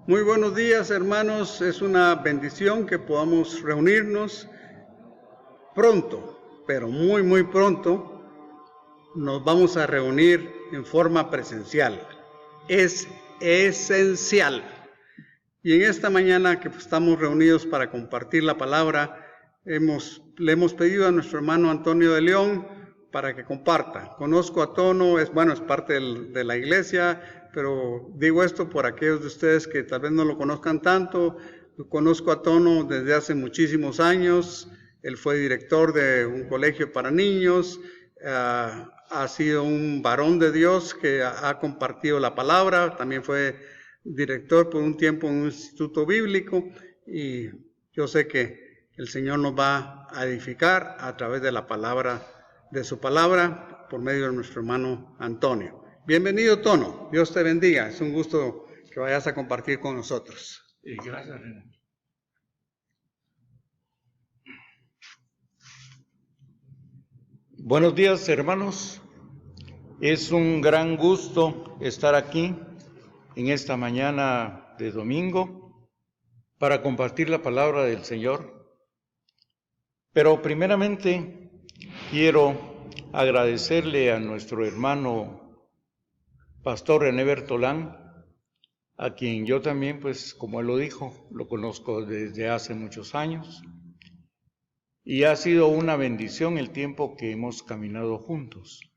Muy buenos días, hermanos. Es una bendición que podamos reunirnos pronto, pero muy pronto. Nos vamos a reunir en forma presencial. Es esencial. Y en esta mañana que estamos reunidos para compartir la palabra, le hemos pedido a nuestro hermano Antonio de León para que comparta. Conozco a Tono, es parte de la iglesia, pero digo esto por aquellos de ustedes que tal vez no lo conozcan tanto. Yo conozco a Tono desde hace muchísimos años. Él fue director de un colegio para niños. Ha sido un varón de Dios que ha compartido la palabra. También fue director por un tiempo en un instituto bíblico, y yo sé que el Señor nos va a edificar a través de la palabra, de su palabra, por medio de nuestro hermano Antonio. Bienvenido, Tono. Dios te bendiga. Es un gusto que vayas a compartir con nosotros. Gracias, René. Buenos días, hermanos. Es un gran gusto estar aquí en esta mañana de domingo para compartir la palabra del Señor. Pero primeramente quiero agradecerle a nuestro hermano Pastor René Bertolán, a quien yo también, pues como él lo dijo, lo conozco desde hace muchos años. Y ha sido una bendición el tiempo que hemos caminado juntos.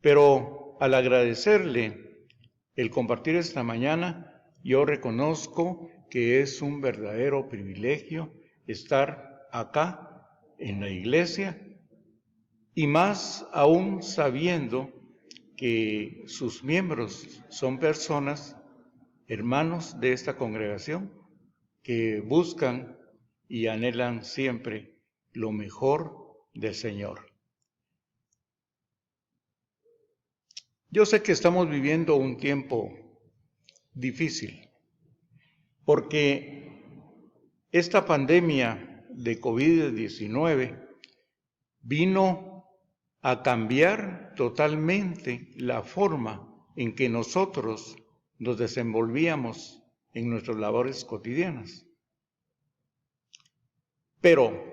Pero al agradecerle el compartir esta mañana, yo reconozco que es un verdadero privilegio estar acá en la iglesia, y más aún sabiendo que sus miembros son personas, hermanos de esta congregación, que buscan y anhelan siempre lo mejor del Señor. Yo sé que estamos viviendo un tiempo difícil, porque esta pandemia de COVID-19 vino a cambiar totalmente la forma en que nosotros nos desenvolvíamos en nuestras labores cotidianas. Pero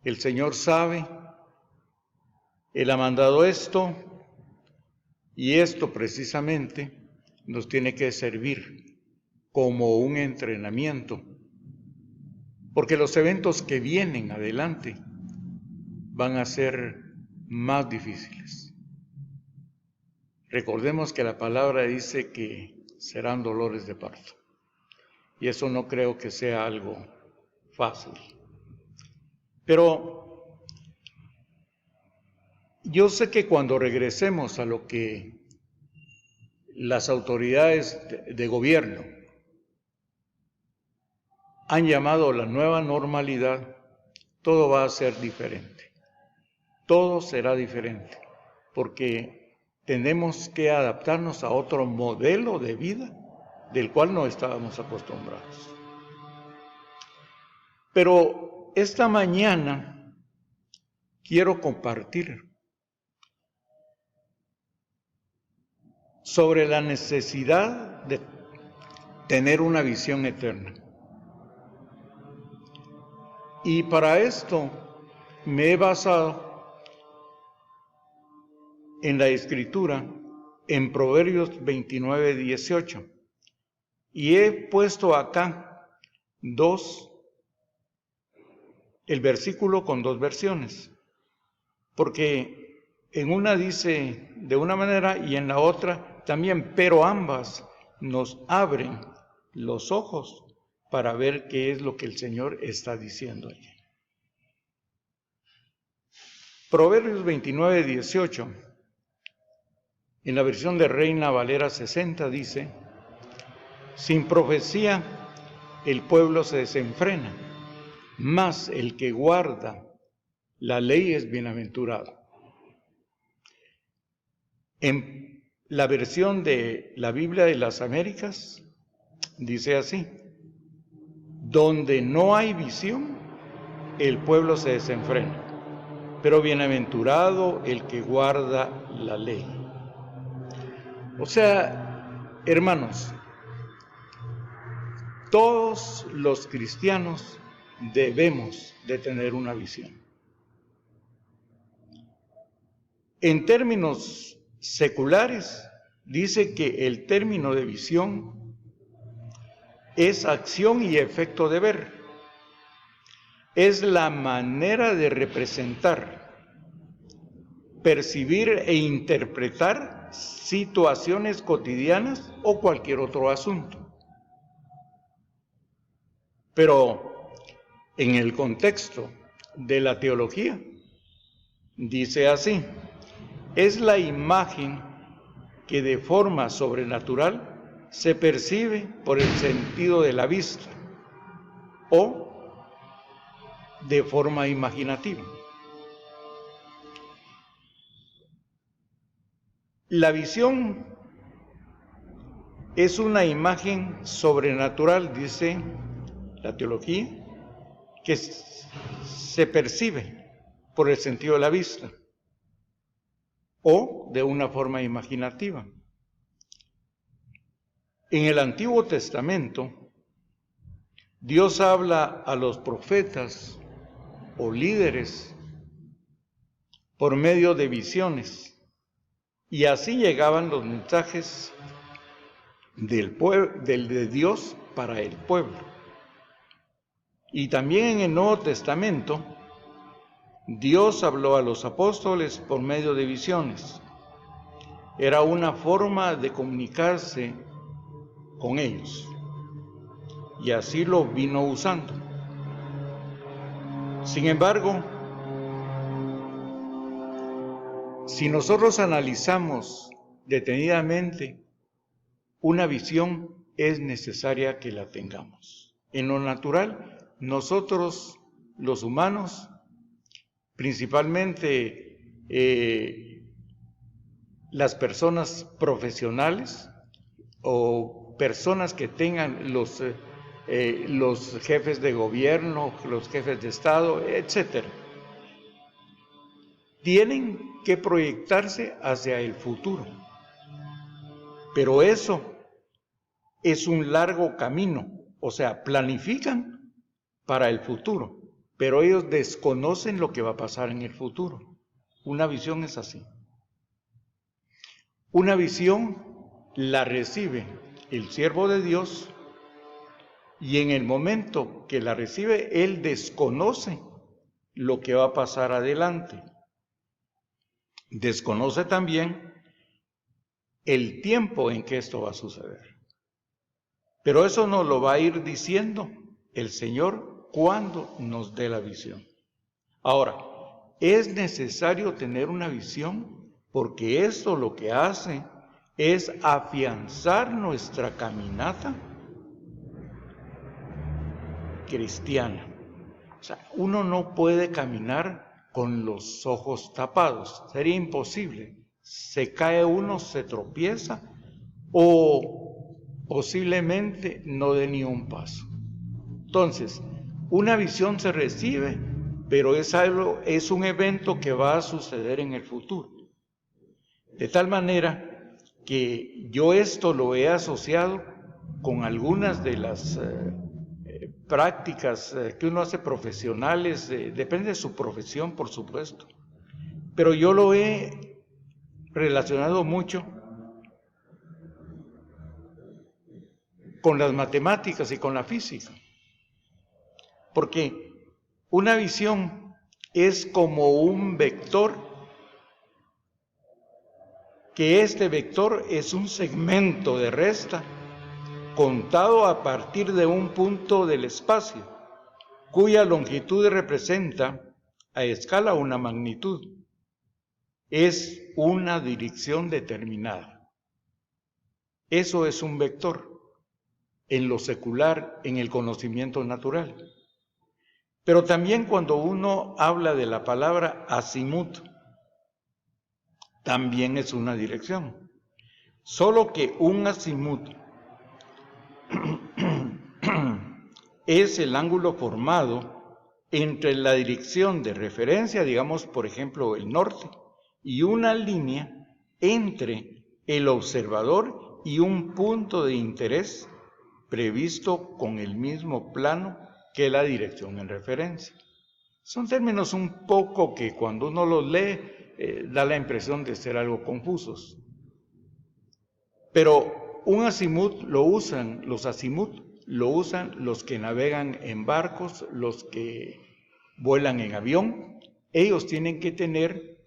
el Señor sabe, Él ha mandado esto, y esto precisamente nos tiene que servir como un entrenamiento, porque los eventos que vienen adelante van a ser más difíciles. Recordemos que la palabra dice que serán dolores de parto, y eso no creo que sea algo fácil. Pero yo sé que cuando regresemos a lo que las autoridades de gobierno han llamado la nueva normalidad, todo va a ser diferente. Todo será diferente, porque tenemos que adaptarnos a otro modelo de vida del cual no estábamos acostumbrados. Pero esta mañana quiero compartir sobre la necesidad de tener una visión eterna. Y para esto me he basado en la Escritura, en Proverbios 29:18. Y he puesto acá el versículo con dos versiones, porque en una dice de una manera y en la otra también, pero ambas nos abren los ojos para ver qué es lo que el Señor está diciendo allí. Proverbios 29:18, en la versión de Reina Valera 60 dice: sin profecía el pueblo se desenfrena, mas el que guarda la ley es bienaventurado. En la versión de la Biblia de las Américas dice así: donde no hay visión, el pueblo se desenfrena, pero bienaventurado el que guarda la ley. O sea, hermanos, todos los cristianos debemos de tener una visión. En términos seculares, dice que el término de visión es acción y efecto de ver. Es la manera de representar, percibir e interpretar situaciones cotidianas o cualquier otro asunto. Pero en el contexto de la teología, dice así: es la imagen que de forma sobrenatural se percibe por el sentido de la vista o de forma imaginativa. La visión es una imagen sobrenatural, dice la teología, que se percibe por el sentido de la vista o de una forma imaginativa. En el Antiguo Testamento, Dios habla a los profetas o líderes por medio de visiones, y así llegaban los mensajes de Dios para el pueblo. Y también en el Nuevo Testamento, Dios habló a los apóstoles por medio de visiones. Era una forma de comunicarse con ellos, y así lo vino usando. Sin embargo, si nosotros analizamos detenidamente, una visión es necesaria que la tengamos. En lo natural, nosotros, los humanos, principalmente las personas profesionales o personas que tengan los jefes de gobierno, los jefes de Estado, etcétera, tienen que proyectarse hacia el futuro. Pero eso es un largo camino, o sea, planifican para el futuro, pero ellos desconocen lo que va a pasar en el futuro. Una visión es así. Una visión la recibe el siervo de Dios, y en el momento que la recibe, él desconoce lo que va a pasar adelante. Desconoce también el tiempo en que esto va a suceder. Pero eso nos lo va a ir diciendo el Señor cuando nos dé la visión. Ahora, es necesario tener una visión porque esto lo que hace es afianzar nuestra caminata cristiana. O sea, uno no puede caminar con los ojos tapados, sería imposible. Se cae uno, se tropieza o posiblemente no dé ni un paso. Entonces, una visión se recibe, pero es un evento que va a suceder en el futuro. De tal manera que yo esto lo he asociado con algunas de las prácticas que uno hace profesionales, depende de su profesión, por supuesto, pero yo lo he relacionado mucho con las matemáticas y con la física, porque una visión es como un vector, que este vector es un segmento de resta contado a partir de un punto del espacio, cuya longitud representa a escala una magnitud. Es una dirección determinada. Eso es un vector en lo secular, en el conocimiento natural. Pero también cuando uno habla de la palabra azimut, también es una dirección. Solo que un azimut es el ángulo formado entre la dirección de referencia, digamos, por ejemplo, el norte, y una línea entre el observador y un punto de interés previsto con el mismo plano que la dirección en referencia. Son términos un poco que cuando uno los lee da la impresión de ser algo confusos. Pero un azimut los azimut lo usan los que navegan en barcos, los que vuelan en avión. Ellos tienen que tener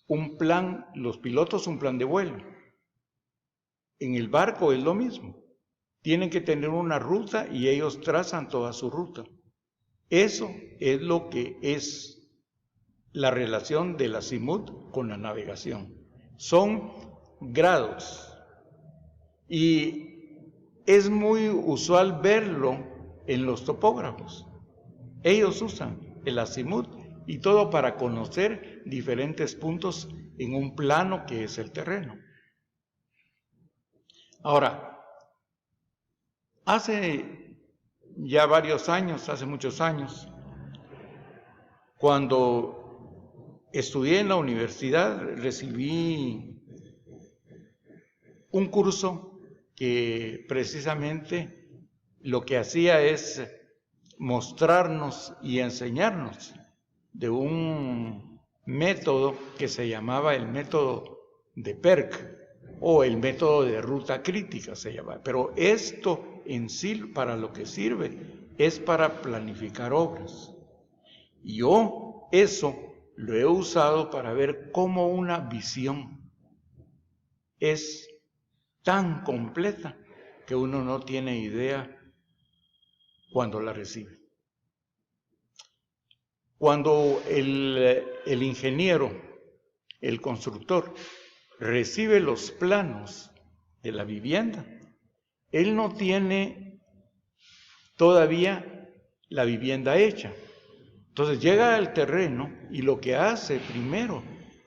un plan, los pilotos un plan de vuelo. En el barco es lo mismo. Tienen que tener una ruta y ellos trazan toda su ruta. Eso es lo que es la relación del azimut con la navegación. Son grados. Y es muy usual verlo en los topógrafos. Ellos usan el azimut y todo para conocer diferentes puntos en un plano que es el terreno. Ahora, hace ya varios años, hace muchos años, cuando estudié en la universidad, recibí un curso que precisamente lo que hacía es mostrarnos y enseñarnos de un método que se llamaba el método de PERC o el método de ruta crítica se llama. Pero esto en sí para lo que sirve es para planificar obras. Y yo eso lo he usado para ver cómo una visión es tan completa que uno no tiene idea cuando la recibe. Cuando el ingeniero, el constructor, recibe los planos de la vivienda, él no tiene todavía la vivienda hecha. Entonces llega al terreno y lo que hace primero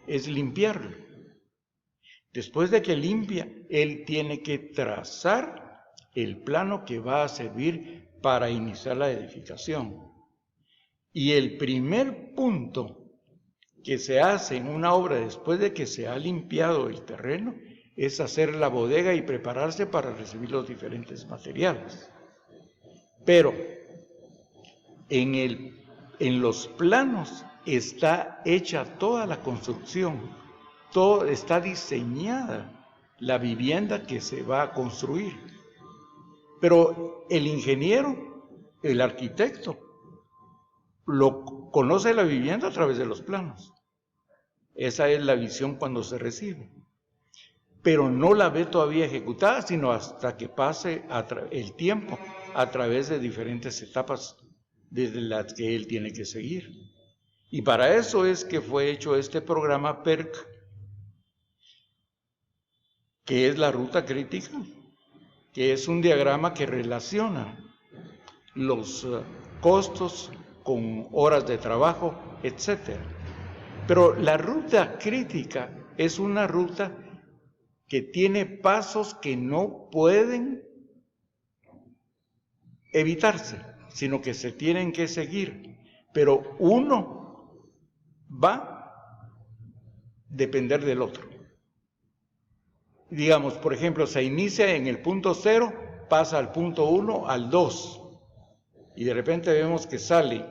es limpiarlo. Después de que limpia, él tiene que trazar el plano que va a servir para iniciar la edificación. Y el primer punto que se hace en una obra después de que se ha limpiado el terreno es hacer la bodega y prepararse para recibir los diferentes materiales. Pero en los planos está hecha toda la construcción, todo está diseñada la vivienda que se va a construir. Pero el ingeniero, el arquitecto, conoce la vivienda a través de los planos. Esa es la visión cuando se recibe. Pero no la ve todavía ejecutada, sino hasta que pase el tiempo a través de diferentes etapas desde las que él tiene que seguir. Y para eso es que fue hecho este programa PERC, que es la ruta crítica, que es un diagrama que relaciona los costos con horas de trabajo, etc. Pero la ruta crítica es una ruta que tiene pasos que no pueden evitarse, sino que se tienen que seguir. Pero uno va a depender del otro. Digamos, por ejemplo, se inicia en el punto 0, pasa al punto 1, al 2. Y de repente vemos que sale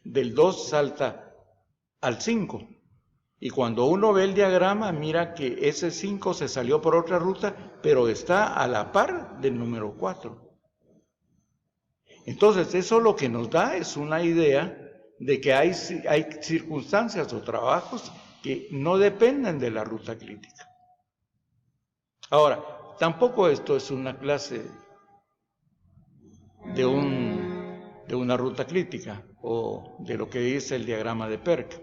del 2, salta al 5. Y cuando uno ve el diagrama, mira que ese 5 se salió por otra ruta, pero está a la par del número 4. Entonces, eso lo que nos da es una idea de que hay circunstancias o trabajos que no dependen de la ruta crítica. Ahora, tampoco esto es una clase de una ruta crítica o de lo que dice el diagrama de PERC.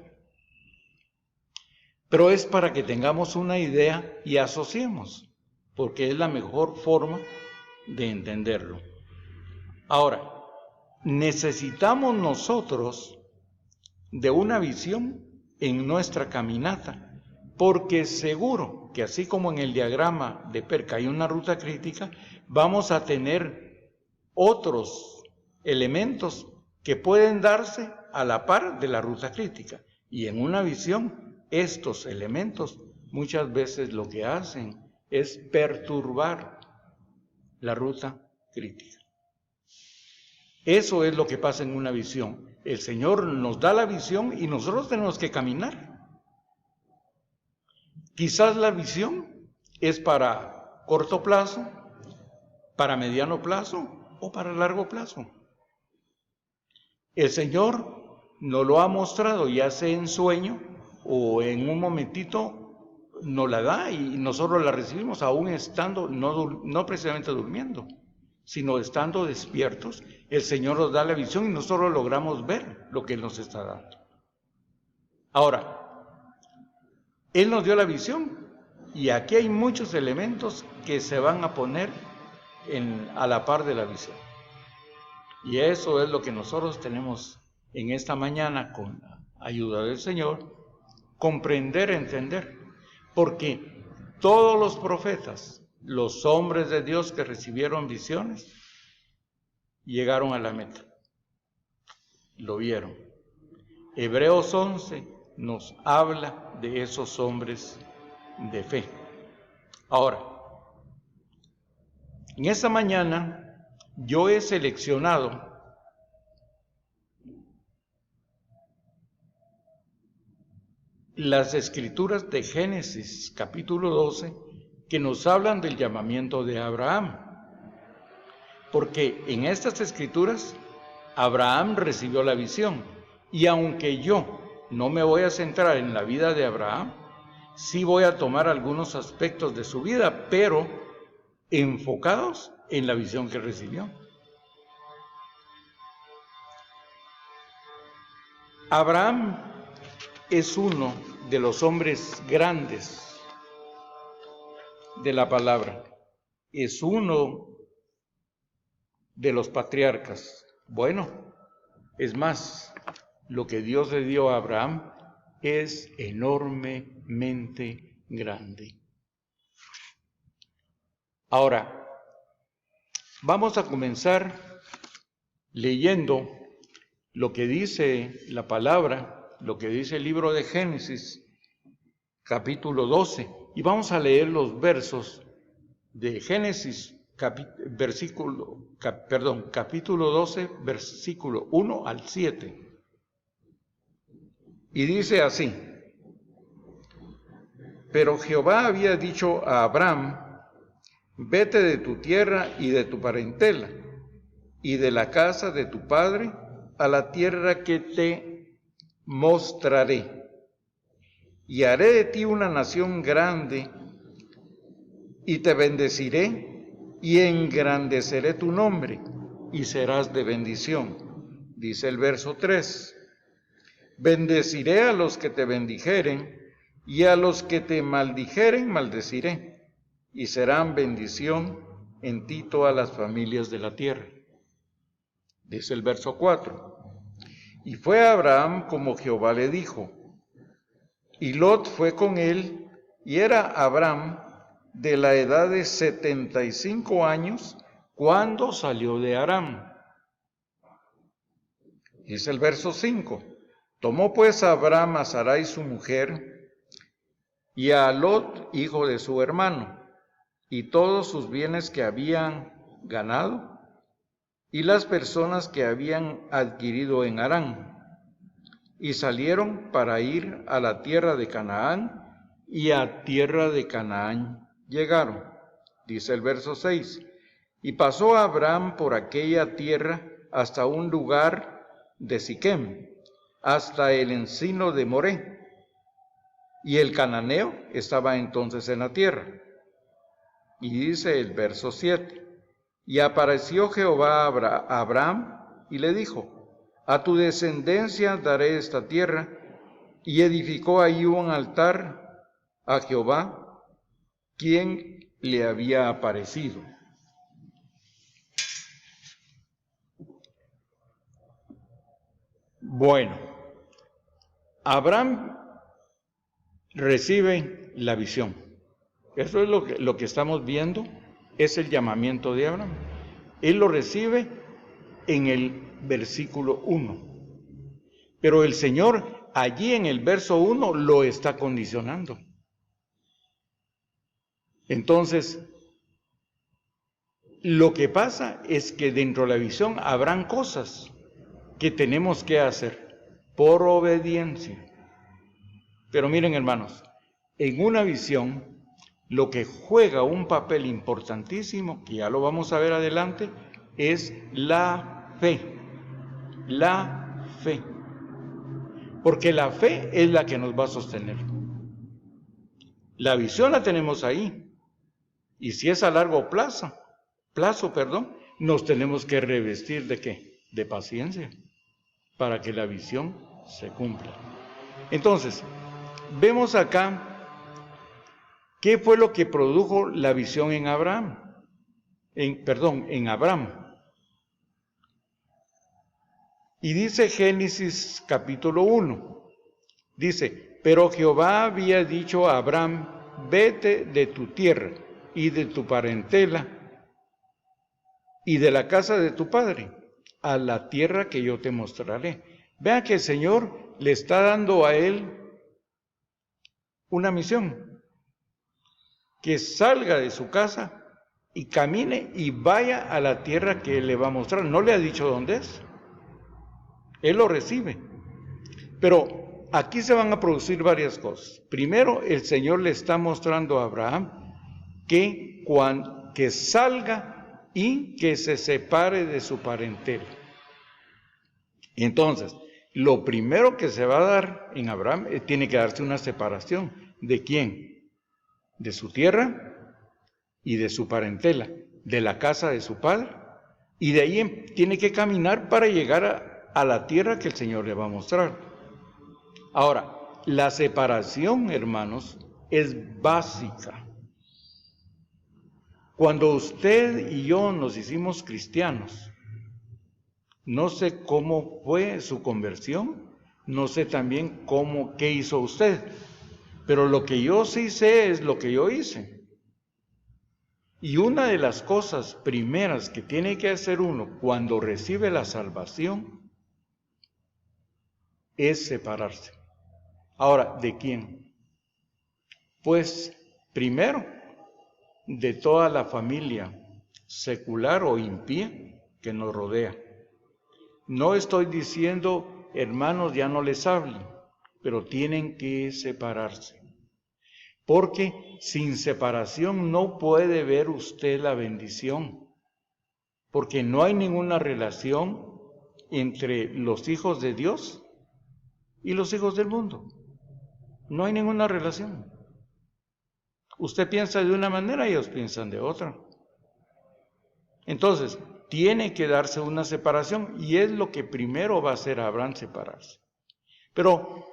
Pero es para que tengamos una idea y asociemos, porque es la mejor forma de entenderlo. Ahora, necesitamos nosotros de una visión en nuestra caminata, porque seguro que así como en el diagrama de PERC hay una ruta crítica, vamos a tener otros elementos que pueden darse a la par de la ruta crítica. Y en una visión, estos elementos muchas veces lo que hacen es perturbar la ruta crítica. Eso es lo que pasa en una visión. El Señor nos da la visión y nosotros tenemos que caminar. Quizás la visión es para corto plazo, para mediano plazo o para largo plazo. El Señor nos lo ha mostrado, ya sea en sueño o en un momentito, nos la da y nosotros la recibimos aún estando, no precisamente durmiendo, sino estando despiertos. El Señor nos da la visión y nosotros logramos ver lo que Él nos está dando. Ahora, Él nos dio la visión y aquí hay muchos elementos que se van a poner a la par de la visión. Y eso es lo que nosotros tenemos en esta mañana, con la ayuda del Señor, comprender, entender. Porque todos los profetas, los hombres de Dios que recibieron visiones, llegaron a la meta. Lo vieron. Hebreos 11 nos habla de esos hombres de fe. Ahora, en esta mañana yo he seleccionado las escrituras de Génesis capítulo 12 que nos hablan del llamamiento de Abraham. Porque en estas escrituras Abraham recibió la visión. Y aunque yo no me voy a centrar en la vida de Abraham, sí voy a tomar algunos aspectos de su vida, pero enfocados en la visión que recibió. Abraham es uno de los hombres grandes de la palabra. Es uno de los patriarcas. Bueno, es más, lo que Dios le dio a Abraham es enormemente grande. Ahora, vamos a comenzar leyendo lo que dice la palabra, lo que dice el libro de Génesis, capítulo 12. Y vamos a leer los versos de Génesis, capítulo 12, versículo 1 al 7. Y dice así: Pero Jehová había dicho a Abraham: Vete de tu tierra y de tu parentela, y de la casa de tu padre, a la tierra que te mostraré. Y haré de ti una nación grande, y te bendeciré, y engrandeceré tu nombre, y serás de bendición. Dice el verso 3. Bendeciré a los que te bendijeren, y a los que te maldijeren maldeciré, y serán bendición en ti todas las familias de la tierra. Dice el verso 4. Y fue Abraham como Jehová le dijo, y Lot fue con él, y era Abraham de la edad de 75 años cuando salió de Aram. Dice el verso 5. Tomó pues Abraham a Sarai su mujer, y a Lot, hijo de su hermano, y todos sus bienes que habían ganado, y las personas que habían adquirido en Harán, y salieron para ir a la tierra de Canaán, y a tierra de Canaán llegaron. Dice el verso 6, y pasó Abraham por aquella tierra hasta un lugar de Siquem, hasta el encino de Moré, y el cananeo estaba entonces en la tierra. Y dice el verso 7, y apareció Jehová a Abraham y le dijo, a tu descendencia daré esta tierra, y edificó ahí un altar a Jehová, quien le había aparecido. Bueno, Abraham recibe la visión. Eso es lo que estamos viendo, es el llamamiento de Abraham. Él lo recibe en el versículo 1. Pero el Señor allí en el verso 1 lo está condicionando. Entonces, lo que pasa es que dentro de la visión habrán cosas que tenemos que hacer por obediencia. Pero miren, hermanos, en una visión, lo que juega un papel importantísimo, que ya lo vamos a ver adelante, es la fe. La fe. Porque la fe es la que nos va a sostener. La visión la tenemos ahí. Y si es a largo plazo, nos tenemos que revestir ¿de qué? De paciencia, para que la visión se cumpla. Entonces, vemos acá qué fue lo que produjo la visión en Abraham. En Abraham. Y dice Génesis capítulo 1, dice, pero Jehová había dicho a Abraham, vete de tu tierra y de tu parentela y de la casa de tu padre, a la tierra que yo te mostraré. Vean que el Señor le está dando a él una misión, que salga de su casa y camine y vaya a la tierra que él le va a mostrar. No le ha dicho dónde es. Él lo recibe. Pero aquí se van a producir varias cosas. Primero, el Señor le está mostrando a Abraham que salga y que se separe de su parentela. Entonces, lo primero que se va a dar en Abraham tiene que darse una separación. ¿De quién? De su tierra y de su parentela, de la casa de su padre. Y de ahí tiene que caminar para llegar a la tierra que el Señor le va a mostrar. Ahora, la separación, hermanos, es básica. Cuando usted y yo nos hicimos cristianos, no sé cómo fue su conversión, no sé también qué hizo usted, pero lo que yo sí sé es lo que yo hice. Y una de las cosas primeras que tiene que hacer uno cuando recibe la salvación es separarse. Ahora, ¿de quién? Pues primero, de toda la familia secular o impía que nos rodea. No estoy diciendo, hermanos, ya no les hablen, pero tienen que separarse. Porque sin separación no puede ver usted la bendición. Porque no hay ninguna relación entre los hijos de Dios y los hijos del mundo. No hay ninguna relación. Usted piensa de una manera y ellos piensan de otra. Entonces, tiene que darse una separación y es lo que primero va a hacer Abraham, separarse. Pero,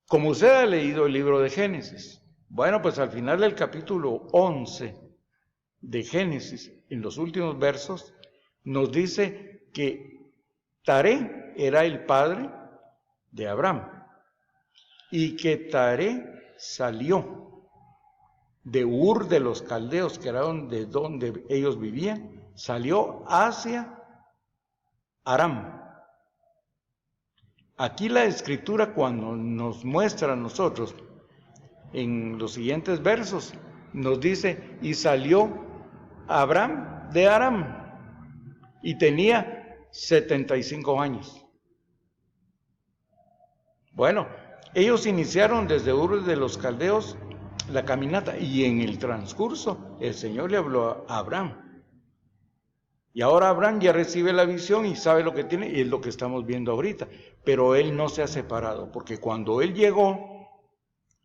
como usted ha leído el libro de Génesis, bueno, pues al final del capítulo 11 de Génesis, en los últimos versos, nos dice que Taré era el padre de Abraham y que Taré salió de Ur de los Caldeos, que era de donde ellos vivían, salió hacia Aram. Aquí la Escritura, cuando nos muestra a nosotros en los siguientes versos, nos dice, y salió Abraham de Aram y tenía 75 años. Bueno, ellos iniciaron desde Ur de los Caldeos la caminata y en el transcurso el Señor le habló a Abraham. Y ahora Abraham ya recibe la visión y sabe lo que tiene y es lo que estamos viendo ahorita. Pero él no se ha separado porque cuando él llegó,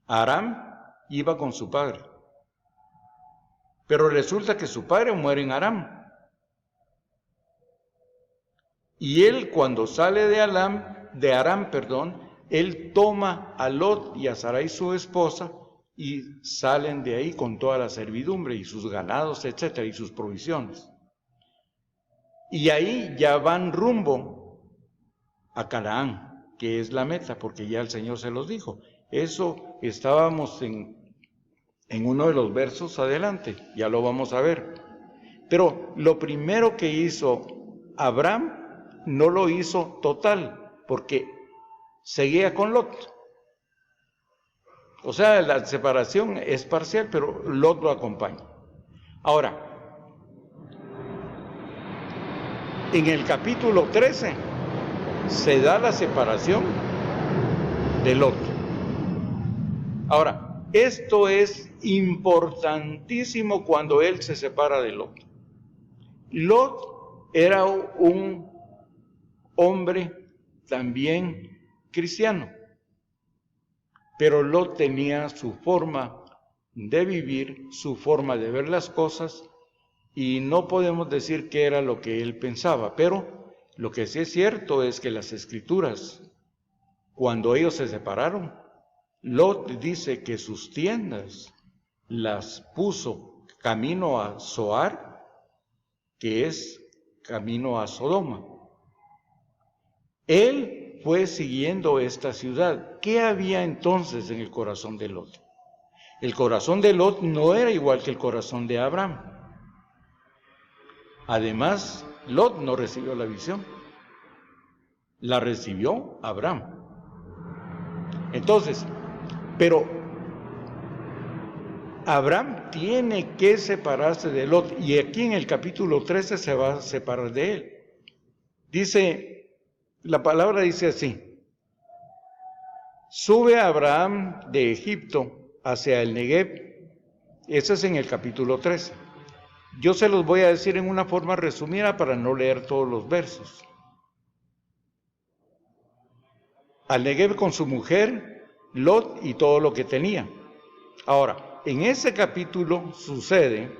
Aram iba con su padre. Pero resulta que su padre muere en Aram. Y él cuando sale de Aram, él toma a Lot y a Sarai su esposa y salen de ahí con toda la servidumbre y sus ganados, etcétera, y sus provisiones. Y ahí ya van rumbo a Canaán, que es la meta, porque ya el Señor se los dijo. Eso estábamos en uno de los versos adelante, ya lo vamos a ver. Pero lo primero que hizo Abraham no lo hizo total, porque seguía con Lot. O sea, la separación es parcial, pero Lot lo acompaña. Ahora, en el capítulo 13 se da la separación de Lot. Ahora, esto es importantísimo cuando él se separa de Lot. Lot era un hombre también cristiano, pero Lot tenía su forma de vivir, su forma de ver las cosas, y no podemos decir qué era lo que él pensaba, pero lo que sí es cierto es que las Escrituras, cuando ellos se separaron, Lot dice que sus tiendas las puso camino a Zoar, que es camino a Sodoma. Él fue siguiendo esta ciudad. ¿Qué había entonces en el corazón de Lot? El corazón de Lot no era igual que el corazón de Abraham. Además, Lot no recibió la visión. La recibió Abraham. Entonces, pero Abraham tiene que separarse de Lot, y aquí en el capítulo 13 se va a separar de él. Dice, la palabra dice así: sube Abraham de Egipto hacia el Negev. Eso es en el capítulo 13. Yo se los voy a decir en una forma resumida para no leer todos los versos. Al Negev con su mujer, Lot y todo lo que tenía. Ahora, en ese capítulo sucede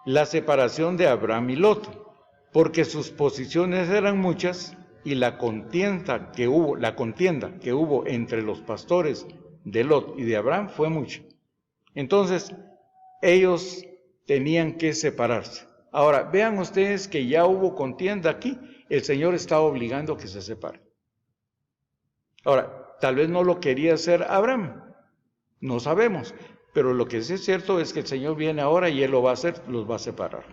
la separación de Abraham y Lot, porque sus posiciones eran muchas y la contienda que hubo entre los pastores de Lot y de Abraham fue mucha. Entonces, ellos tenían que separarse. Ahora, vean ustedes que ya hubo contienda aquí, el Señor está obligando a que se separen. Ahora, tal vez no lo quería hacer Abraham, no sabemos, pero lo que sí es cierto es que el Señor viene ahora y Él lo va a hacer, los va a separar.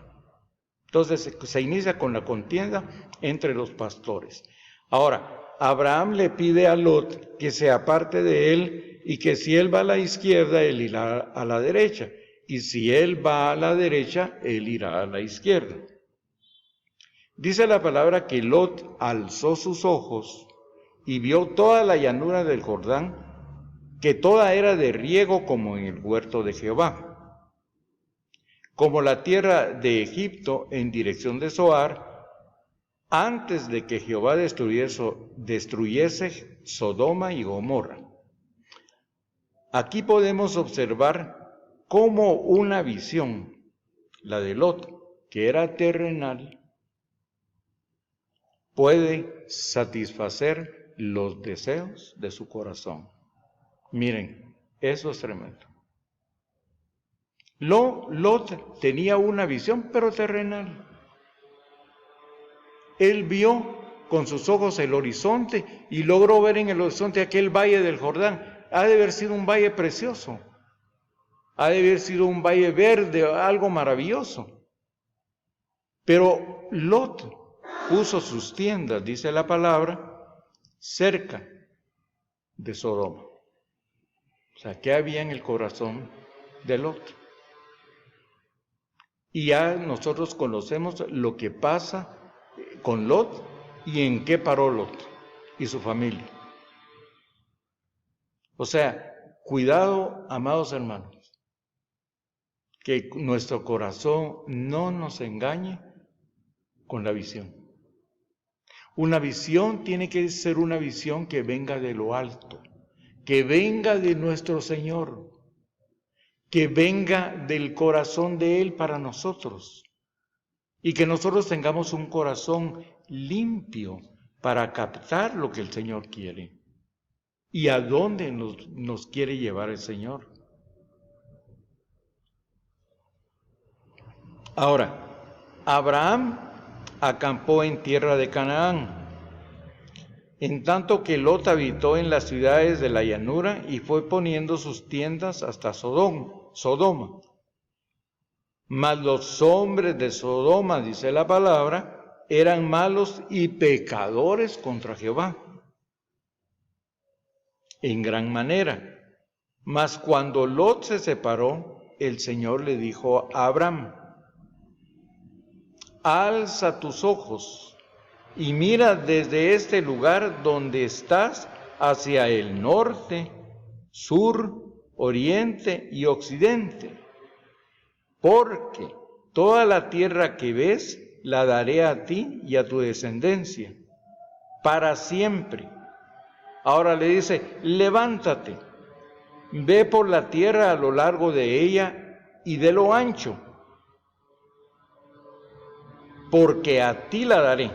Entonces se inicia con la contienda entre los pastores. Ahora, Abraham le pide a Lot que se aparte de él y que si él va a la izquierda, él irá a la derecha. Y si él va a la derecha, él irá a la izquierda. Dice la palabra que Lot alzó sus ojos y vio toda la llanura del Jordán, que toda era de riego como en el huerto de Jehová, como la tierra de Egipto en dirección de Zoar, antes de que Jehová destruyese Sodoma y Gomorra. Aquí podemos observar cómo una visión, la de Lot, que era terrenal, puede satisfacer los deseos de su corazón. Miren, eso es tremendo. Lot tenía una visión, pero terrenal. Él vio con sus ojos el horizonte y logró ver en el horizonte aquel valle del Jordán. Ha de haber sido un valle precioso. Ha de haber sido un valle verde, algo maravilloso. Pero Lot puso sus tiendas, dice la palabra, cerca de Sodoma. O sea, ¿qué había en el corazón de Lot? Y ya nosotros conocemos lo que pasa con Lot y en qué paró Lot y su familia. O sea, cuidado, amados hermanos, que nuestro corazón no nos engañe con la visión. Una visión tiene que ser una visión que venga de lo alto, que venga de nuestro Señor, que venga del corazón de Él para nosotros, y que nosotros tengamos un corazón limpio para captar lo que el Señor quiere y a dónde nos quiere llevar el Señor. Ahora, Abraham acampó en tierra de Canaán, en tanto que Lot habitó en las ciudades de la llanura y fue poniendo sus tiendas hasta Sodoma. Mas los hombres de Sodoma, dice la palabra, eran malos y pecadores contra Jehová, en gran manera. Mas cuando Lot se separó, el Señor le dijo a Abraham: alza tus ojos y mira desde este lugar donde estás hacia el norte, sur, oriente y occidente, porque toda la tierra que ves la daré a ti y a tu descendencia, para siempre. Ahora le dice, levántate, ve por la tierra a lo largo de ella y de lo ancho, porque a ti la daré.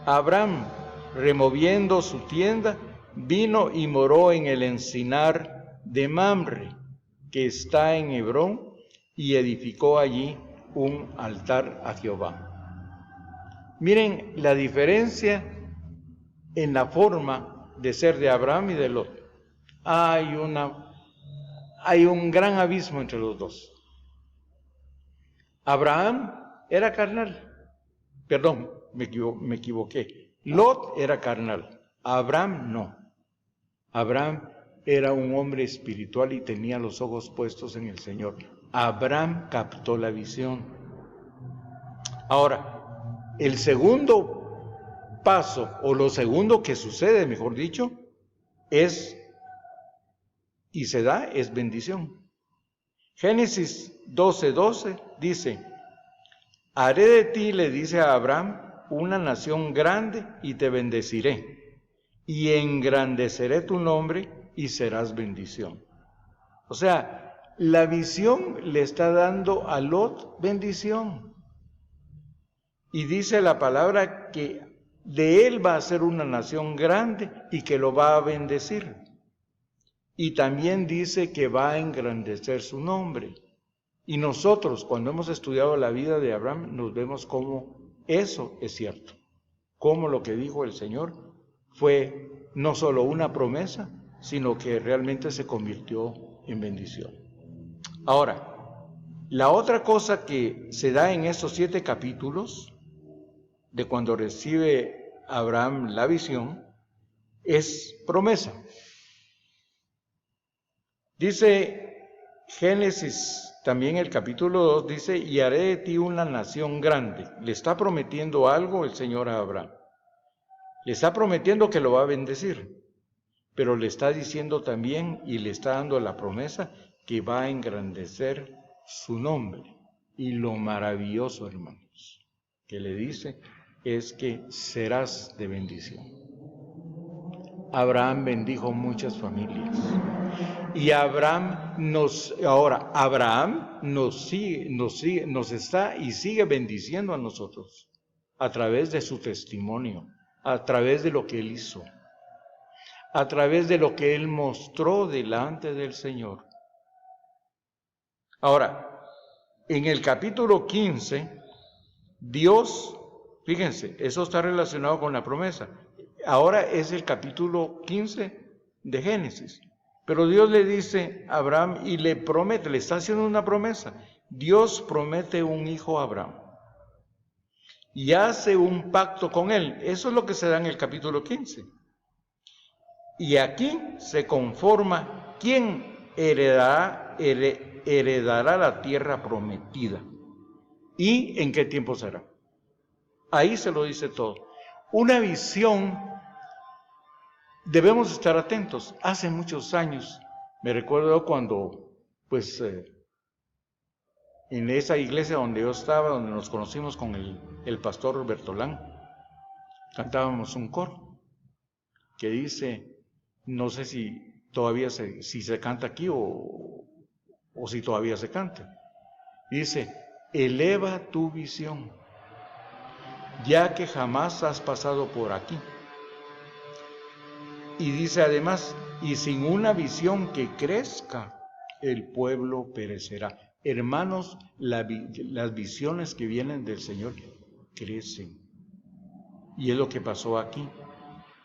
Abraham, removiendo su tienda, vino y moró en el encinar de Mamre, que está en Hebrón, y edificó allí un altar a Jehová. Miren la diferencia en la forma de ser de Abraham y de Lot. Hay un gran abismo entre los dos. Abraham era carnal. Perdón, me equivoqué. Lot era carnal. Abraham no. Abraham era un hombre espiritual y tenía los ojos puestos en el Señor. Abraham captó la visión. Ahora, el segundo paso, o lo segundo que sucede, mejor dicho, es bendición. Génesis 12:12 dice, haré de ti, le dice a Abraham, una nación grande y te bendeciré, y engrandeceré tu nombre y serás bendición. O sea, la visión le está dando a Lot bendición. Y dice la palabra que de él va a ser una nación grande y que lo va a bendecir. Y también dice que va a engrandecer su nombre. Y nosotros, cuando hemos estudiado la vida de Abraham, nos vemos cómo eso es cierto. Cómo lo que dijo el Señor fue no solo una promesa, sino que realmente se convirtió en bendición. Ahora, la otra cosa que se da en estos 7 capítulos, de cuando recibe Abraham la visión, es promesa. Dice Génesis, también el capítulo 2, dice, y haré de ti una nación grande. Le está prometiendo algo el Señor a Abraham. Le está prometiendo que lo va a bendecir, pero le está diciendo también y le está dando la promesa que va a engrandecer su nombre. Y lo maravilloso, hermanos, que le dice es que serás de bendición. Abraham bendijo muchas familias. Y Abraham nos está y sigue bendiciendo a nosotros a través de su testimonio, a través de lo que él hizo, a través de lo que él mostró delante del Señor. Ahora, en el capítulo 15, Dios, fíjense, eso está relacionado con la promesa. Ahora es el capítulo 15 de Génesis. Pero Dios le dice a Abraham y le promete, le está haciendo una promesa. Dios promete un hijo a Abraham y hace un pacto con él. Eso es lo que se da en el capítulo 15. Y aquí se conforma quién heredará la tierra prometida y en qué tiempo será. Ahí se lo dice todo. Una visión. Debemos estar atentos. Hace muchos años, me recuerdo cuando, en esa iglesia donde yo estaba, donde nos conocimos con el pastor Bertolán, cantábamos un coro que dice, no sé si todavía si se canta aquí o si todavía se canta. Dice, eleva tu visión, ya que jamás has pasado por aquí. Y dice además, y sin una visión que crezca, el pueblo perecerá. Hermanos, las visiones que vienen del Señor crecen. Y es lo que pasó aquí.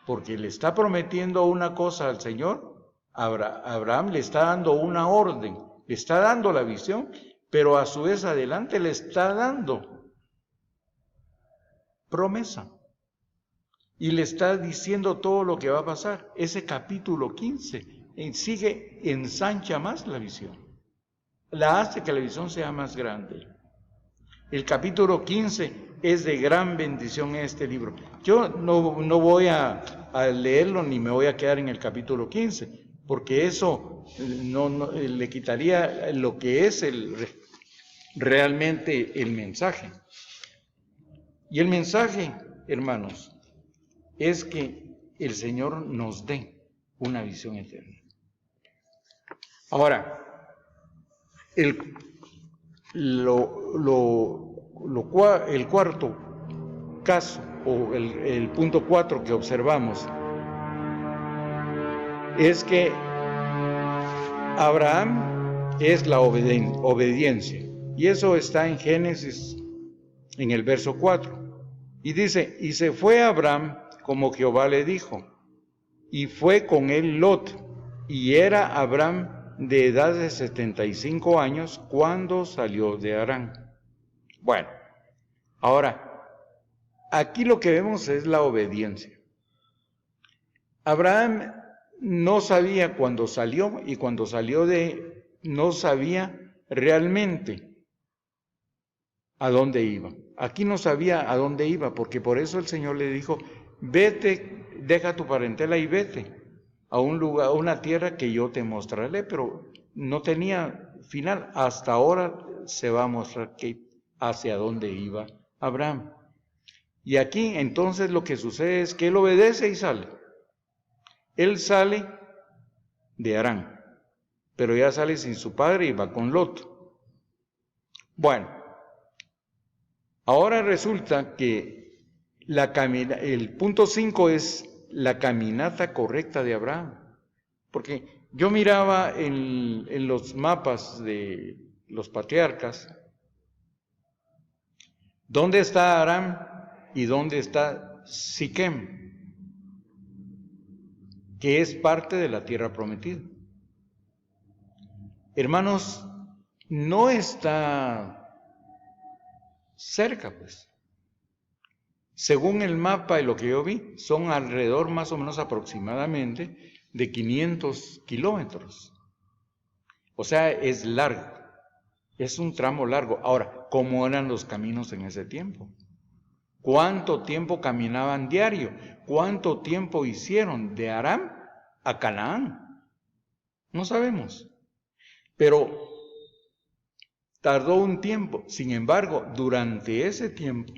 Porque le está prometiendo una cosa al Señor, Abraham le está dando una orden, le está dando la visión, pero a su vez adelante le está dando promesa. Y le está diciendo todo lo que va a pasar. Ese capítulo 15 ensancha más la visión. La hace que la visión sea más grande. El capítulo 15 es de gran bendición este libro. Yo no voy a leerlo ni me voy a quedar en el capítulo 15, porque eso no le quitaría lo que es realmente el mensaje. Y el mensaje, hermanos, es que el Señor nos dé una visión eterna. Ahora, el cuarto caso, o el punto 4 que observamos, es que Abraham es la obediencia. Y eso está en Génesis, en el verso 4. Y dice, y se fue Abraham como Jehová le dijo, y fue con él Lot, y era Abraham de edad de 75 años cuando salió de Harán. Bueno, ahora, aquí lo que vemos es la obediencia. Abraham no sabía cuando salió, y cuando salió no sabía realmente a dónde iba. Aquí no sabía a dónde iba, porque por eso el Señor le dijo, vete, deja tu parentela y vete a un lugar, a una tierra que yo te mostraré, pero no tenía final. Hasta ahora se va a mostrar hacia dónde iba Abraham. Y aquí entonces lo que sucede es que él obedece y sale. Él sale de Harán, pero ya sale sin su padre y va con Lot. Bueno, ahora resulta que el punto 5 es la caminata correcta de Abraham. Porque yo miraba en los mapas de los patriarcas, ¿dónde está Aram y dónde está Siquem? Que es parte de la tierra prometida. Hermanos, no está cerca, pues. Según el mapa y lo que yo vi, son alrededor más o menos aproximadamente de 500 kilómetros. O sea, es largo, es un tramo largo. Ahora, ¿cómo eran los caminos en ese tiempo? ¿Cuánto tiempo caminaban diario? ¿Cuánto tiempo hicieron de Aram a Canaán? No sabemos. Pero tardó un tiempo. Sin embargo, durante ese tiempo,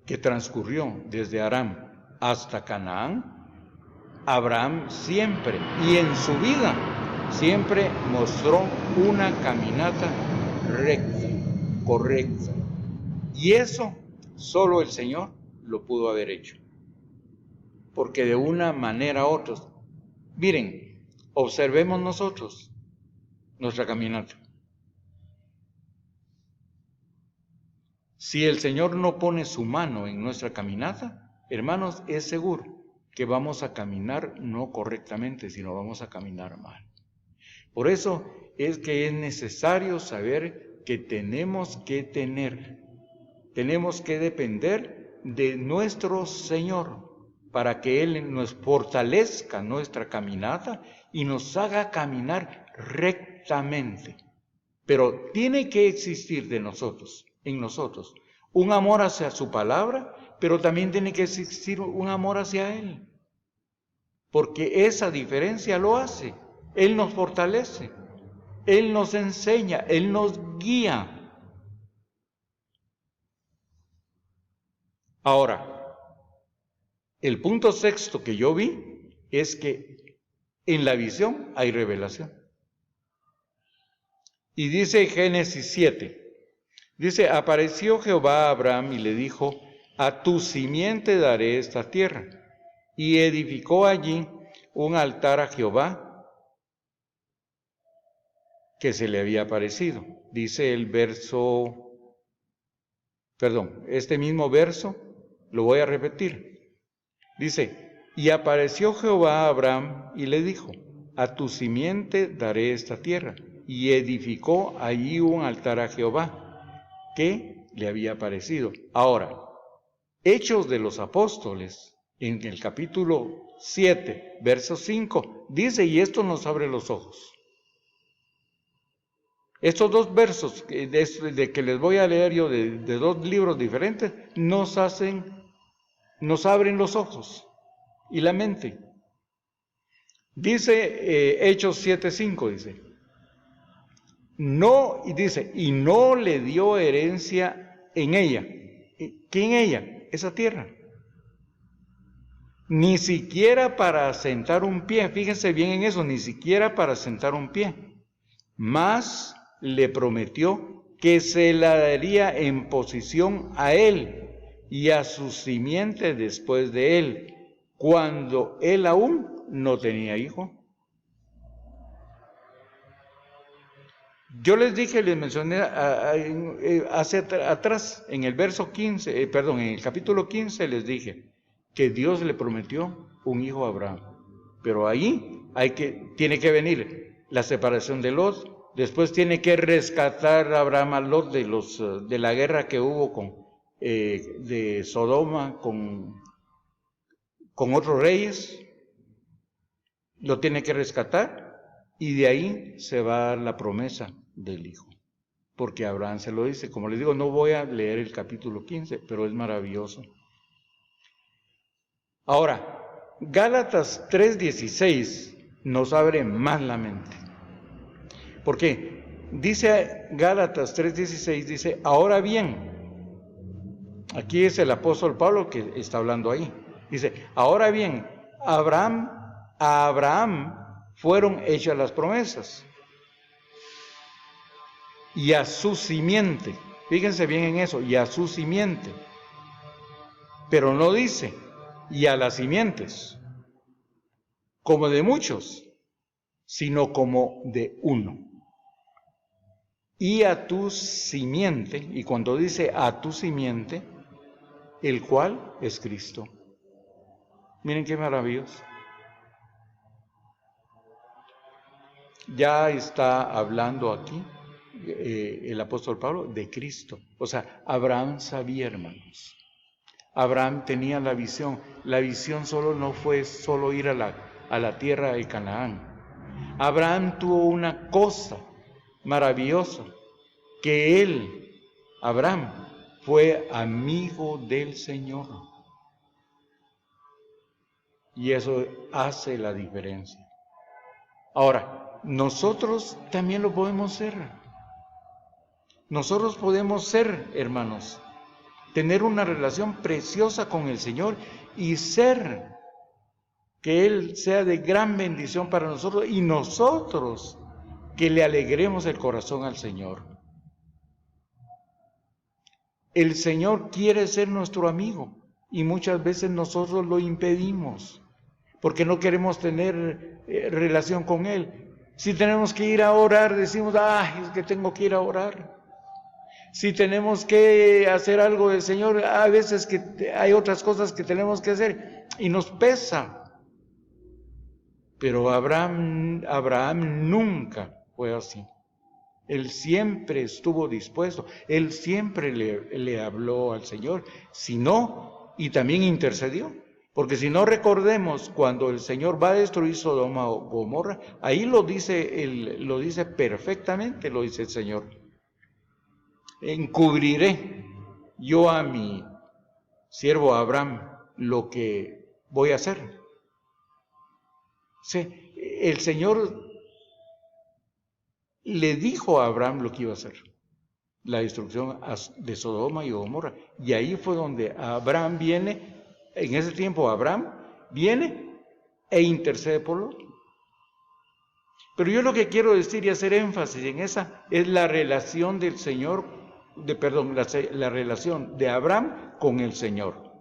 que transcurrió desde Aram hasta Canaán, Abraham siempre, y en su vida, siempre mostró una caminata recta, correcta. Y eso solo el Señor lo pudo haber hecho. Porque de una manera u otra, miren, observemos nosotros nuestra caminata. Si el Señor no pone su mano en nuestra caminata, hermanos, es seguro que vamos a caminar no correctamente, sino vamos a caminar mal. Por eso es que es necesario saber que tenemos que depender de nuestro Señor para que Él nos fortalezca nuestra caminata y nos haga caminar rectamente. Pero tiene que existir en nosotros, un amor hacia su palabra, pero también tiene que existir un amor hacia Él. Porque esa diferencia lo hace. Él nos fortalece, Él nos enseña, Él nos guía. Ahora, el punto sexto que yo vi es que en la visión hay revelación. Y dice Génesis 7, dice, apareció Jehová a Abraham y le dijo, a tu simiente daré esta tierra. Y edificó allí un altar a Jehová que se le había aparecido. Dice el este mismo verso, lo voy a repetir. Dice, y apareció Jehová a Abraham y le dijo, a tu simiente daré esta tierra. Y edificó allí un altar a Jehová que le había aparecido. Ahora, Hechos de los Apóstoles, en el capítulo 7, verso 5, dice, y esto nos abre los ojos. Estos dos versos de que les voy a leer yo de dos libros diferentes nos abren los ojos y la mente. Dice Hechos 7:5, dice, no, y dice, y no le dio herencia en ella. ¿Qué en ella? Esa tierra. Ni siquiera para sentar un pie, fíjense bien en eso, ni siquiera para sentar un pie. Mas le prometió que se la daría en posesión a él y a su simiente después de él, cuando él aún no tenía hijo. Yo les dije, les mencioné hacia atrás, en el verso 15, en el capítulo 15 les dije que Dios le prometió un hijo a Abraham. Pero ahí tiene que venir la separación de Lot, después tiene que rescatar a Abraham a Lot de la guerra que hubo de Sodoma con otros reyes, lo tiene que rescatar y de ahí se va la promesa del hijo. Porque Abraham se lo dice, como les digo, no voy a leer el capítulo 15, pero es maravilloso. Ahora, Gálatas 3:16 nos abre más la mente. ¿Por qué? Dice Gálatas 3:16, dice, ahora bien, aquí es el apóstol Pablo que está hablando ahí. Dice, ahora bien, a Abraham fueron hechas las promesas y a su simiente. Fíjense bien en eso, y a su simiente. Pero no dice, y a las simientes, como de muchos, sino como de uno. Y a tu simiente, y cuando dice a tu simiente, el cual es Cristo. Miren qué maravilloso. Ya está hablando aquí el apóstol Pablo de Cristo. O sea, Abraham sabía, hermanos. Abraham tenía la visión. La visión no fue solo ir a la tierra de Canaán. Abraham tuvo una cosa maravillosa, que Abraham, fue amigo del Señor. Y eso hace la diferencia. Ahora, nosotros también lo podemos ser. Nosotros podemos ser, hermanos, tener una relación preciosa con el Señor y que Él sea de gran bendición para nosotros y nosotros que le alegremos el corazón al Señor. El Señor quiere ser nuestro amigo y muchas veces nosotros lo impedimos porque no queremos tener relación con Él. Si tenemos que ir a orar, decimos, es que tengo que ir a orar. Si tenemos que hacer algo del Señor, a veces que hay otras cosas que tenemos que hacer y nos pesa. Pero Abraham nunca fue así. Él siempre estuvo dispuesto, él siempre le habló al Señor, y también intercedió. Porque si no, recordemos cuando el Señor va a destruir Sodoma o Gomorra, ahí lo dice perfectamente, lo dice el Señor. Encubriré yo a mi siervo Abraham lo que voy a hacer. Sí, el Señor le dijo a Abraham lo que iba a hacer, la destrucción de Sodoma y Gomorra. Y ahí fue donde Abraham viene, en ese tiempo Abraham viene e intercede por Lot. Pero yo lo que quiero decir y hacer énfasis en esa es la relación del Señor, la relación de Abraham con el Señor.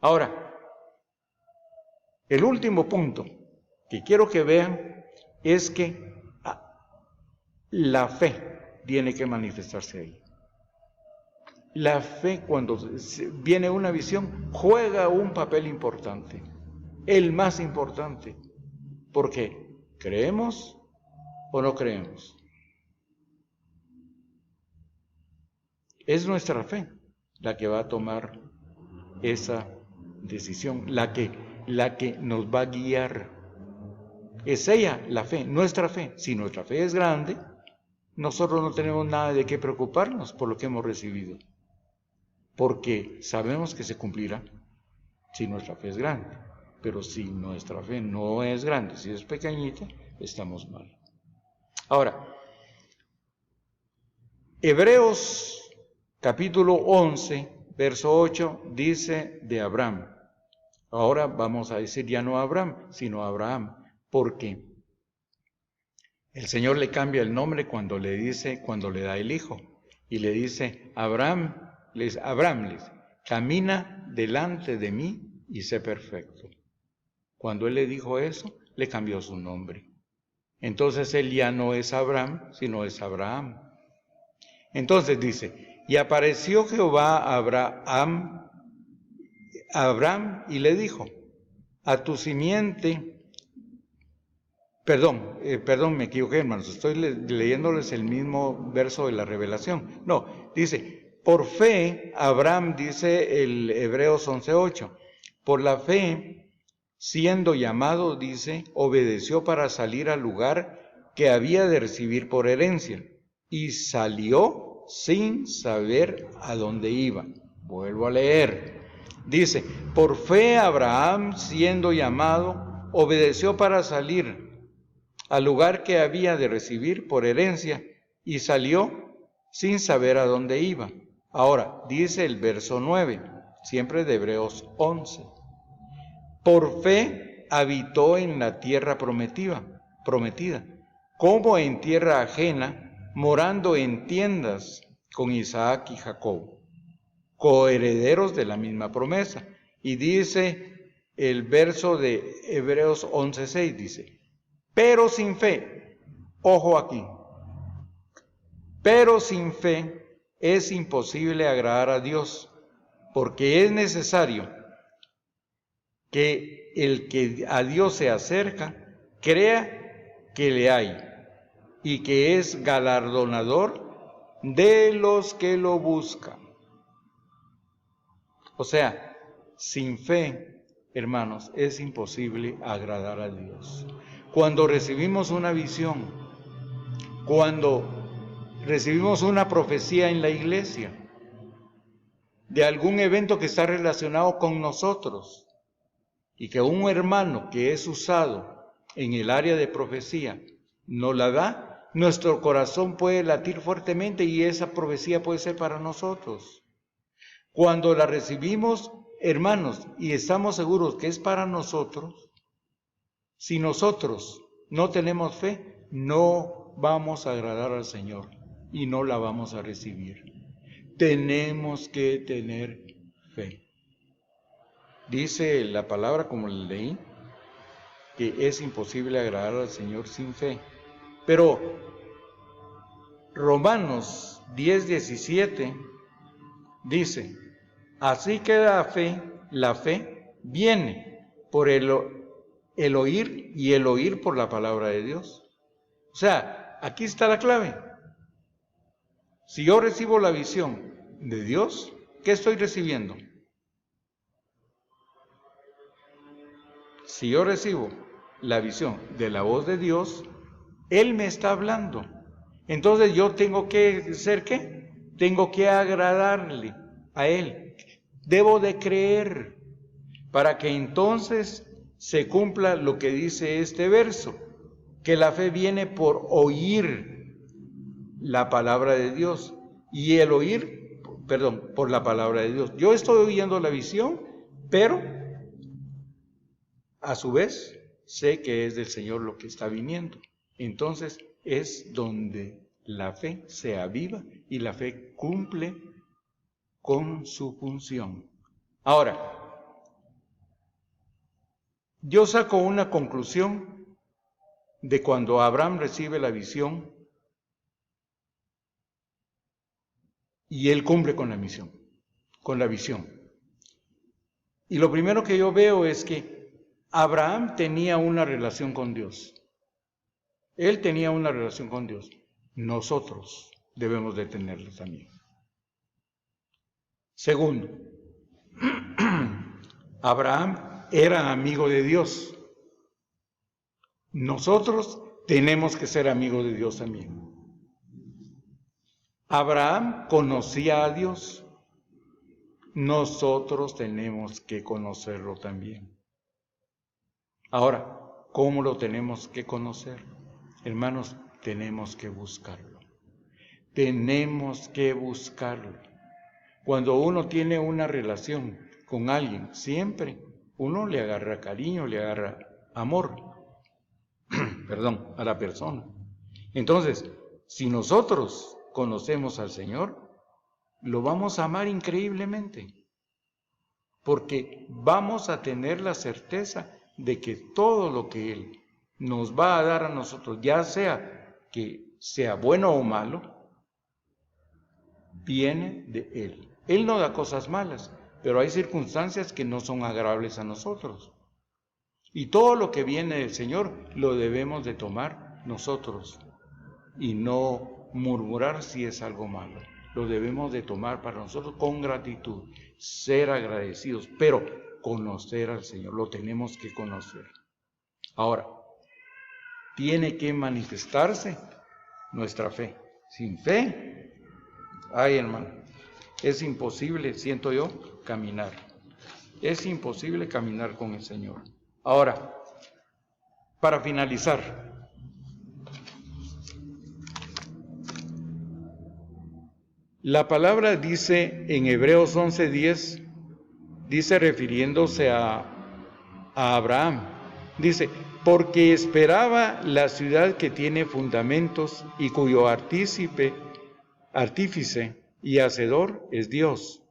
Ahora, el último punto que quiero que vean es que la fe tiene que manifestarse ahí. La fe, cuando viene una visión, juega un papel importante, el más importante. ¿Por qué? ¿Creemos o no creemos? Es nuestra fe la que va a tomar esa decisión, la que nos va a guiar. Es ella, la fe, nuestra fe. Si nuestra fe es grande, nosotros no tenemos nada de qué preocuparnos por lo que hemos recibido, porque sabemos que se cumplirá si nuestra fe es grande. Pero si nuestra fe no es grande, si es pequeñita, estamos mal. Ahora, Hebreos capítulo 11, verso 8, dice de Abraham. Ahora vamos a decir ya no Abraham, sino Abraham, porque el Señor le cambia el nombre cuando le da el hijo, y le dice, Abraham, camina delante de mí y sé perfecto. Cuando él le dijo eso, le cambió su nombre. Entonces él ya no es Abraham, sino es Abraham. Entonces dice, y apareció Jehová a Abraham y le dijo, a tu simiente, perdón, me equivoqué, hermanos, estoy leyéndoles el mismo verso de la Revelación. No, dice, por fe, Abraham, dice el Hebreos 11:8, por la fe, siendo llamado, dice, obedeció para salir al lugar que había de recibir por herencia, y salió sin saber a dónde iba. Vuelvo a leer. Dice, por fe Abraham, siendo llamado, obedeció para salir al lugar que había de recibir por herencia, y salió sin saber a dónde iba. Ahora, dice el verso 9, siempre de Hebreos 11. Por fe habitó en la tierra prometida, como en tierra ajena, morando en tiendas con Isaac y Jacob, coherederos de la misma promesa. Y dice el verso de Hebreos 11:6, dice, pero sin fe, ojo aquí, pero sin fe es imposible agradar a Dios, porque es necesario que el que a Dios se acerca crea que le hay y que es galardonador de los que lo buscan. O sea, sin fe, hermanos, es imposible agradar a Dios. Cuando recibimos una visión, cuando recibimos una profecía en la iglesia de algún evento que está relacionado con nosotros y que un hermano que es usado en el área de profecía nos la da, nuestro corazón puede latir fuertemente y esa profecía puede ser para nosotros. Cuando la recibimos, hermanos, y estamos seguros que es para nosotros, si nosotros no tenemos fe, no vamos a agradar al Señor y no la vamos a recibir. Tenemos que tener fe. Dice la palabra, como le leí, que es imposible agradar al Señor sin fe. Pero Romanos 10:17 dice, así que la fe viene por el oír y el oír por la palabra de Dios. O sea, aquí está la clave. Si yo recibo la visión de Dios, ¿qué estoy recibiendo? Si yo recibo la visión de la voz de Dios, Él me está hablando. Entonces yo tengo que ser ¿qué? Tengo que agradarle a Él. Debo de creer para que entonces se cumpla lo que dice este verso, que la fe viene por oír la palabra de Dios y el oír, por la palabra de Dios. Yo estoy oyendo la visión, pero a su vez sé que es del Señor lo que está viniendo. Entonces es donde la fe se aviva y la fe cumple con su función. Ahora, yo saco una conclusión de cuando Abraham recibe la visión y él cumple con la misión, con la visión. Y lo primero que yo veo es que Abraham tenía una relación con Dios. Él tenía una relación con Dios. Nosotros debemos de tenerla también. Segundo, Abraham era amigo de Dios. Nosotros tenemos que ser amigos de Dios también. Abraham conocía a Dios. Nosotros tenemos que conocerlo también. Ahora, ¿cómo lo tenemos que conocer? Hermanos, tenemos que buscarlo. Tenemos que buscarlo. Cuando uno tiene una relación con alguien, siempre uno le agarra cariño, le agarra amor, a la persona. Entonces, si nosotros conocemos al Señor, lo vamos a amar increíblemente, porque vamos a tener la certeza de que todo lo que Él nos va a dar a nosotros, ya sea que sea bueno o malo, viene de Él. Él no da cosas malas, pero hay circunstancias que no son agradables a nosotros. Y todo lo que viene del Señor lo debemos de tomar nosotros y no murmurar si es algo malo. Lo debemos de tomar para nosotros con gratitud, ser agradecidos, pero conocer al Señor, lo tenemos que conocer. Ahora, tiene que manifestarse nuestra fe. Sin fe, ay hermano, es imposible, siento yo, caminar. Es imposible caminar con el Señor. Ahora, para finalizar, la palabra dice en Hebreos 11:10, dice refiriéndose a Abraham, dice, porque esperaba la ciudad que tiene fundamentos y cuyo artífice y hacedor es Dios.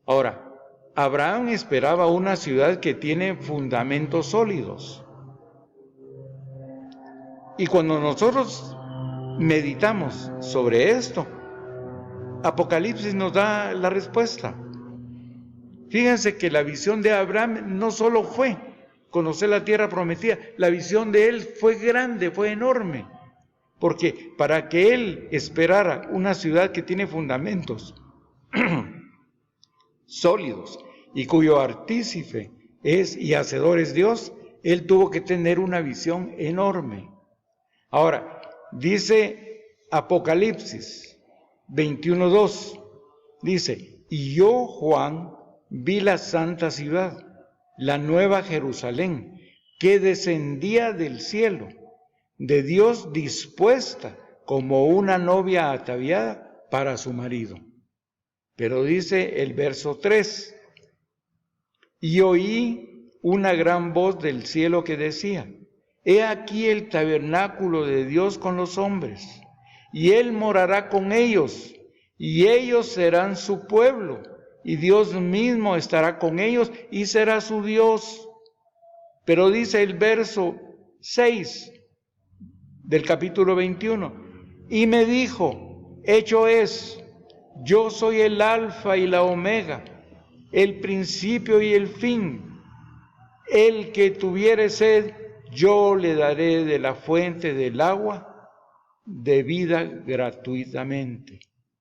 Ahora, Abraham esperaba una ciudad que tiene fundamentos sólidos. Y cuando nosotros meditamos sobre esto, Apocalipsis nos da la respuesta. Fíjense que la visión de Abraham no solo fue conocer la tierra prometida, la visión de él fue grande, fue enorme. Porque para que él esperara una ciudad que tiene fundamentos sólidos y cuyo artífice y hacedor es Dios, él tuvo que tener una visión enorme. Ahora, dice Apocalipsis 21:2, dice, y yo, Juan, vi la santa ciudad, la nueva Jerusalén, que descendía del cielo, de Dios, dispuesta como una novia ataviada para su marido. Pero dice el verso 3, y oí una gran voz del cielo que decía, he aquí el tabernáculo de Dios con los hombres, y Él morará con ellos, y ellos serán su pueblo, y Dios mismo estará con ellos y será su Dios. Pero dice el verso 6 del capítulo 21, y me dijo, hecho es, yo soy el alfa y la omega, el principio y el fin. El que tuviere sed, yo le daré de la fuente del agua de vida gratuitamente.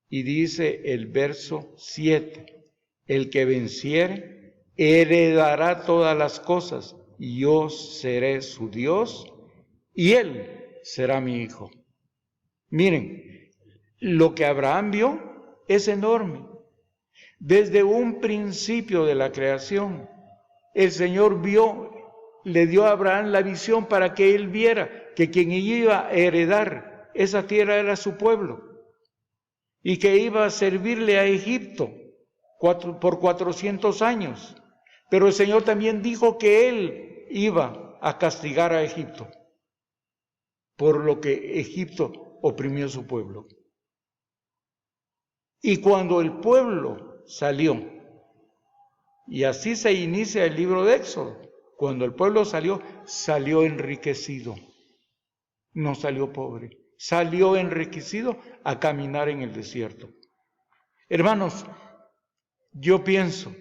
Y dice el verso 7, el que venciere, heredará todas las cosas, y yo seré su Dios, y él será mi hijo. Miren, lo que Abraham vio es enorme. Desde un principio de la creación, el Señor le dio a Abraham la visión para que él viera que quien iba a heredar esa tierra era su pueblo y que iba a servirle a Egipto por 400 años. Pero el Señor también dijo que Él iba a castigar a Egipto por lo que Egipto oprimió a su pueblo. Y cuando el pueblo salió, y así se inicia el libro de Éxodo, cuando el pueblo salió, salió enriquecido, no salió pobre, salió enriquecido a caminar en el desierto. Hermanos, yo pienso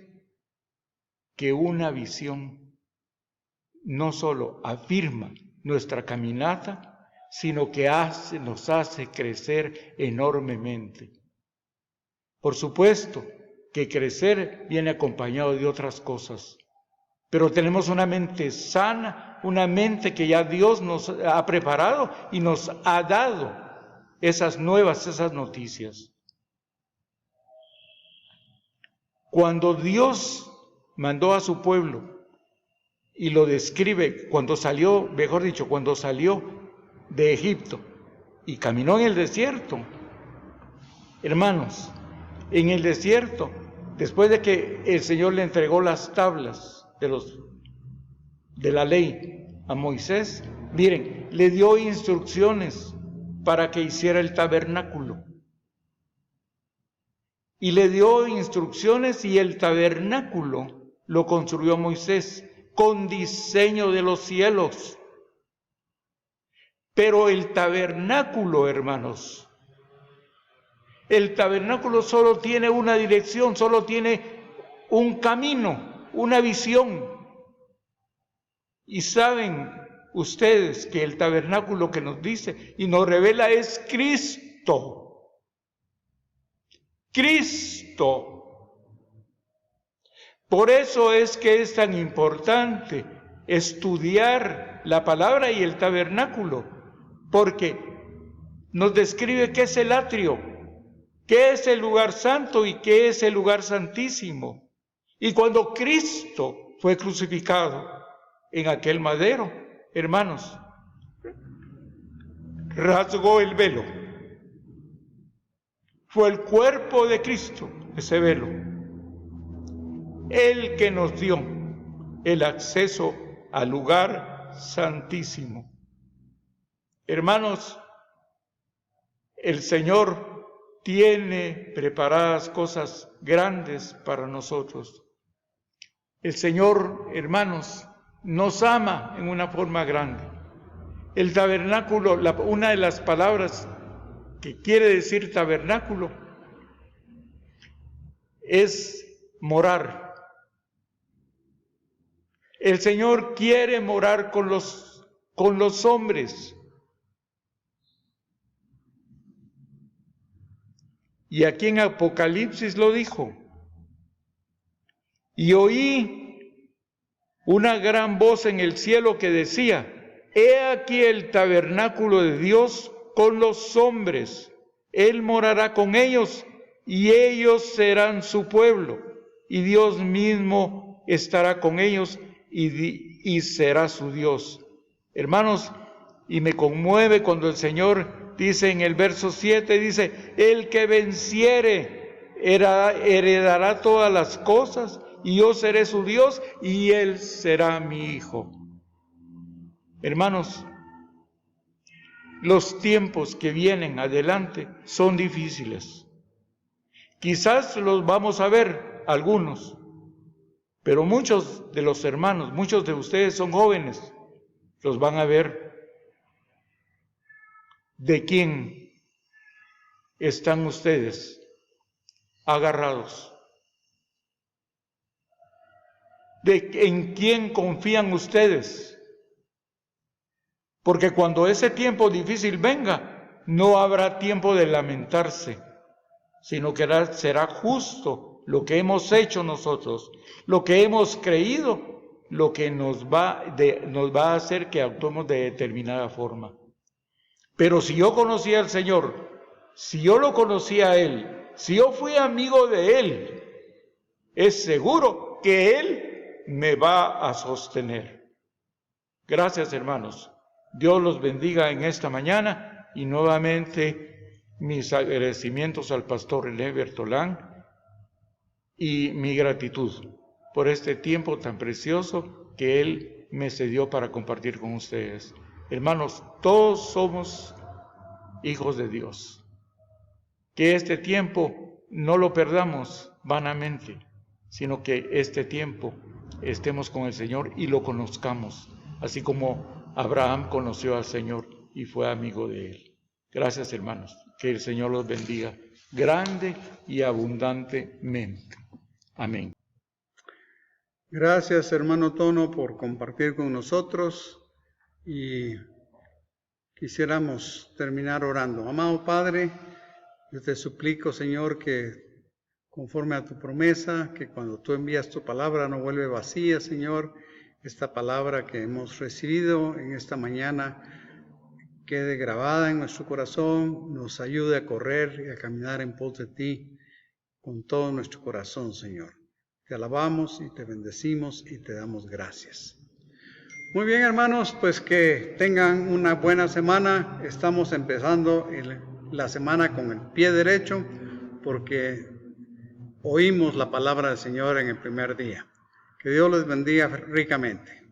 que una visión no solo afirma nuestra caminata, sino que nos hace crecer enormemente. Por supuesto que crecer viene acompañado de otras cosas, pero tenemos una mente sana, una mente que ya Dios nos ha preparado y nos ha dado esas noticias. Cuando Dios mandó a su pueblo y lo describe cuando salió de Egipto y caminó en el desierto, hermanos, en el desierto, después de que el Señor le entregó las tablas de la ley a Moisés, miren, le dio instrucciones para que hiciera el tabernáculo. Y le dio instrucciones y el tabernáculo lo construyó Moisés con diseño de los cielos. Pero el tabernáculo, hermanos, el tabernáculo solo tiene una dirección, solo tiene un camino, una visión. Y saben ustedes que el tabernáculo que nos dice y nos revela es Cristo. Cristo. Por eso es que es tan importante estudiar la palabra y el tabernáculo, porque nos describe qué es el atrio, qué es el lugar santo y qué es el lugar santísimo. Y cuando Cristo fue crucificado en aquel madero, hermanos, rasgó el velo. Fue el cuerpo de Cristo, ese velo, el que nos dio el acceso al lugar santísimo. Hermanos, el Señor tiene preparadas cosas grandes para nosotros. El Señor, hermanos, nos ama en una forma grande. El tabernáculo, una de las palabras que quiere decir tabernáculo es morar. El Señor quiere morar con los hombres. Y aquí en Apocalipsis lo dijo. Y oí una gran voz en el cielo que decía: he aquí el tabernáculo de Dios con los hombres. Él morará con ellos y ellos serán su pueblo. Y Dios mismo estará con ellos y será su Dios. Hermanos, y me conmueve cuando el Señor dice en el verso 7, dice: el que venciere heredará todas las cosas, y yo seré su Dios, y él será mi hijo. Hermanos, los tiempos que vienen adelante son difíciles. Quizás los vamos a ver algunos, pero muchos de los hermanos, muchos de ustedes son jóvenes, los van a ver. ¿De quién están ustedes agarrados? ¿En quién confían ustedes? Porque cuando ese tiempo difícil venga, no habrá tiempo de lamentarse, sino que será justo lo que hemos hecho nosotros, lo que hemos creído, lo que nos va a hacer que actuemos de determinada forma. Pero si yo conocía al Señor, si yo lo conocía a Él, si yo fui amigo de Él, es seguro que Él me va a sostener. Gracias, hermanos. Dios los bendiga en esta mañana y nuevamente mis agradecimientos al pastor René Bertolán y mi gratitud por este tiempo tan precioso que Él me cedió para compartir con ustedes. Hermanos, todos somos hijos de Dios. Que este tiempo no lo perdamos vanamente, sino que este tiempo estemos con el Señor y lo conozcamos, así como Abraham conoció al Señor y fue amigo de Él. Gracias, hermanos. Que el Señor los bendiga grande y abundantemente. Amén. Gracias, hermano Tono, por compartir con nosotros, y quisiéramos terminar orando. Amado Padre, yo te suplico, Señor, que conforme a tu promesa, que cuando tú envías tu palabra no vuelve vacía, Señor. Esta palabra que hemos recibido en esta mañana, quede grabada en nuestro corazón, nos ayude a correr y a caminar en pos de ti con todo nuestro corazón, Señor. Te alabamos y te bendecimos y te damos gracias. Muy bien, hermanos, pues que tengan una buena semana. Estamos empezando la semana con el pie derecho porque oímos la palabra del Señor en el primer día. Que Dios les bendiga ricamente.